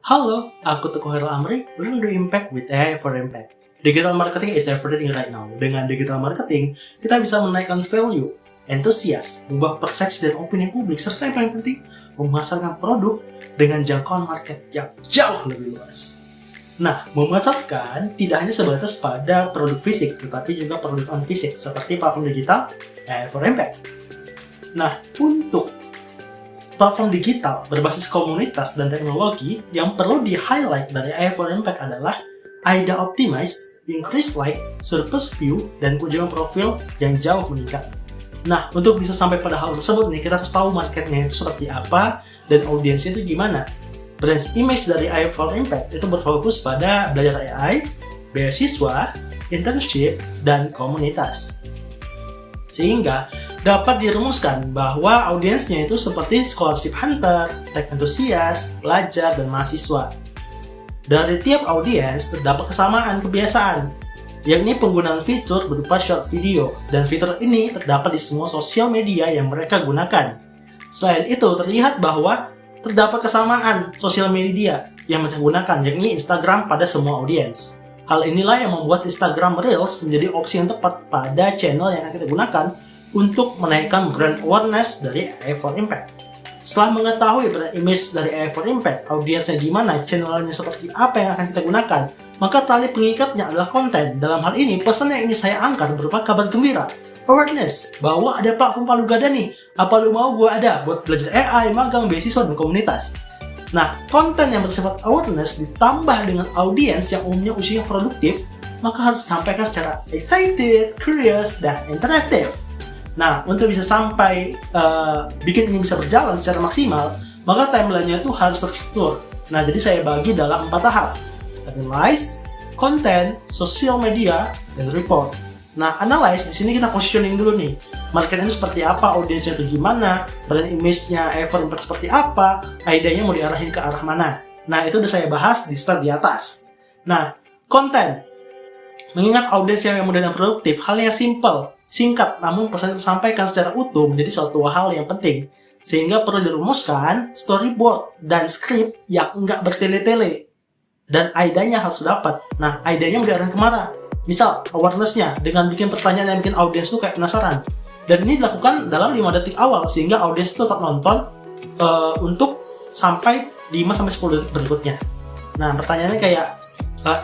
Halo, aku Teguh Hairul Amri, Learn to Impact with AI for Impact. Digital marketing is everything right now. Dengan digital marketing, kita bisa menaikkan value, antusias, mengubah persepsi dan opini publik, serta yang paling penting, memasarkan produk dengan jangkauan market yang jauh lebih luas. Nah, memasarkan tidak hanya sebatas pada produk fisik, tetapi juga produk non-fisik, seperti platform digital AI for Impact. Nah, untuk platform digital berbasis komunitas dan teknologi yang perlu di-highlight dari AI for Impact adalah AIDA Optimize, Increase Like, Surface View, dan kunjungan profil yang jauh meningkat. Nah, untuk bisa sampai pada hal tersebut nih, kita harus tahu marketnya itu seperti apa dan audiensnya itu gimana. Brand image dari AI for Impact itu berfokus pada belajar AI, beasiswa, internship, dan komunitas. Sehingga dapat dirumuskan bahwa audiensnya itu seperti scholarship hunter, tech enthusiast, pelajar, dan mahasiswa. Dari tiap audiens terdapat kesamaan kebiasaan, yakni penggunaan fitur berupa short video, dan fitur ini terdapat di semua sosial media yang mereka gunakan. Selain itu, terlihat bahwa terdapat kesamaan sosial media yang mereka gunakan, yakni Instagram pada semua audiens. Hal inilah yang membuat Instagram Reels menjadi opsi yang tepat pada channel yang akan kita gunakan untuk menaikkan brand awareness dari AI for Impact. Setelah mengetahui brand image dari AI for Impact, audiensnya gimana, channelnya seperti apa yang akan kita gunakan, maka tali pengikatnya adalah konten. Dalam hal ini, pesan yang ini saya angkat berupa kabar gembira, awareness, bahwa ada platform Palu Gada nih, apa lu mau gue ada buat belajar AI, magang, beasiswa, dan komunitas. Nah, konten yang bersifat awareness ditambah dengan audiens yang umumnya usia produktif, maka harus disampaikan secara excited, curious, dan interaktif. Nah, untuk bisa sampai bikin ini bisa berjalan secara maksimal, maka timeline-nya itu harus terstruktur. Nah, jadi saya bagi dalam 4 tahap. Analyze, content, social media, dan report. Nah, analyze di sini kita positioning dulu nih. Marketnya itu seperti apa, audiensnya itu gimana, brand image-nya, effort impact seperti apa, idenya mau diarahin ke arah mana. Nah, itu udah saya bahas di slide di atas. Nah, content. Mengingat audiens yang mudah dan produktif, hal yang simple, singkat, namun pesan tersampaikan secara utuh menjadi suatu hal yang penting. Sehingga perlu dirumuskan storyboard dan script yang enggak bertele-tele. Dan idenya harus dapat. Nah, idenya mau diarahkan kemana? Misal, awareness-nya dengan bikin pertanyaan yang bikin audiens tuh kayak penasaran. Dan ini dilakukan dalam 5 detik awal, sehingga audiens itu tetap nonton untuk sampai 5-10 detik berikutnya. Nah, pertanyaannya kayak,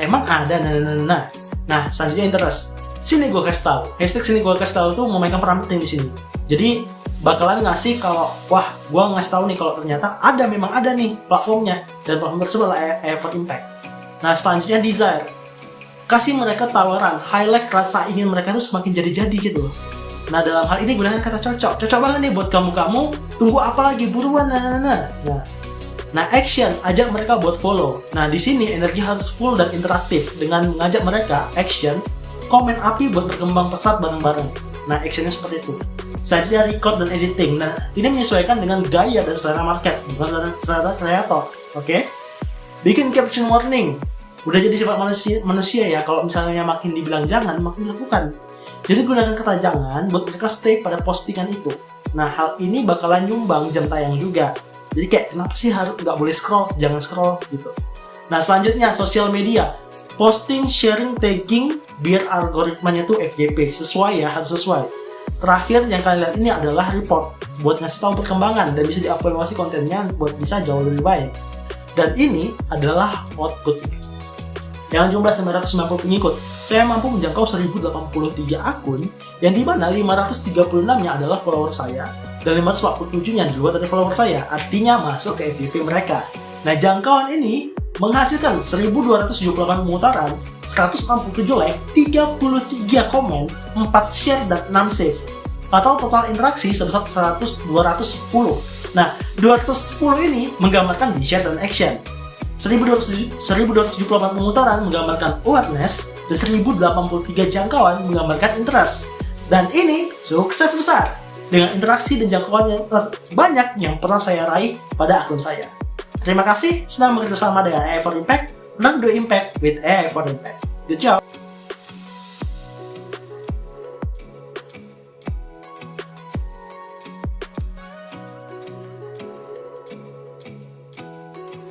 emang ada? Nah, selanjutnya interest. Sini gue kasih tahu. Hashtag sini gue kasih tahu tuh memainkan peran penting di sini. Jadi bakalan ngasih kalau wah, gue ngasih tahu nih kalau ternyata memang ada nih platformnya, dan platform tersebut adalah AI for Impact. Nah, selanjutnya desire. Kasih mereka tawaran, highlight rasa ingin mereka tuh semakin jadi-jadi gitu. Nah, dalam hal ini gunakan kata cocok. Cocok banget nih buat kamu. Tunggu apa lagi? Buruan. Nah, action, ajak mereka buat follow. Nah, di sini energi harus full dan interaktif dengan mengajak mereka action, komen api buat berkembang pesat bareng-bareng. Nah, actionnya seperti itu. Selanjutnya record dan editing. Nah, ini menyesuaikan dengan gaya dan selera market, bukan selera kreator. Oke? Bikin caption warning. Udah jadi sifat manusia ya, kalau misalnya makin dibilang jangan, makin dilakukan. Jadi gunakan kata jangan buat mereka stay pada postingan itu. Nah, hal ini bakalan nyumbang jam tayang juga. Jadi kayak kenapa sih harus nggak boleh scroll, jangan scroll gitu. Nah, selanjutnya sosial media. Posting, sharing, tagging, biar algoritmanya tuh FYP, sesuai ya, harus sesuai. Terakhir yang kalian lihat ini adalah report, buat ngasih tahu perkembangan dan bisa dievaluasi kontennya buat bisa jauh lebih baik. Dan ini adalah output. Dengan jumlah 990 pengikut, saya mampu menjangkau 1083 akun, yang dimana 536-nya adalah follower saya, dan 547-nya di luar dari follower saya, artinya masuk ke FYP mereka. Nah, jangkauan ini menghasilkan 1278 pemutaran, 167 like, 33 komen, 4 share, dan 6 save. Atau total interaksi sebesar 210. Nah, 210 ini menggambarkan di share dan action. 1278 pemutaran menggambarkan awareness, dan 1083 jangkauan menggambarkan interest. Dan ini sukses besar dengan interaksi dan jangkauan yang banyak yang pernah saya raih pada akun saya. Terima kasih, senang bekerja sama dengan AI for Impact. Learn to Impact with AI for Impact. Good job!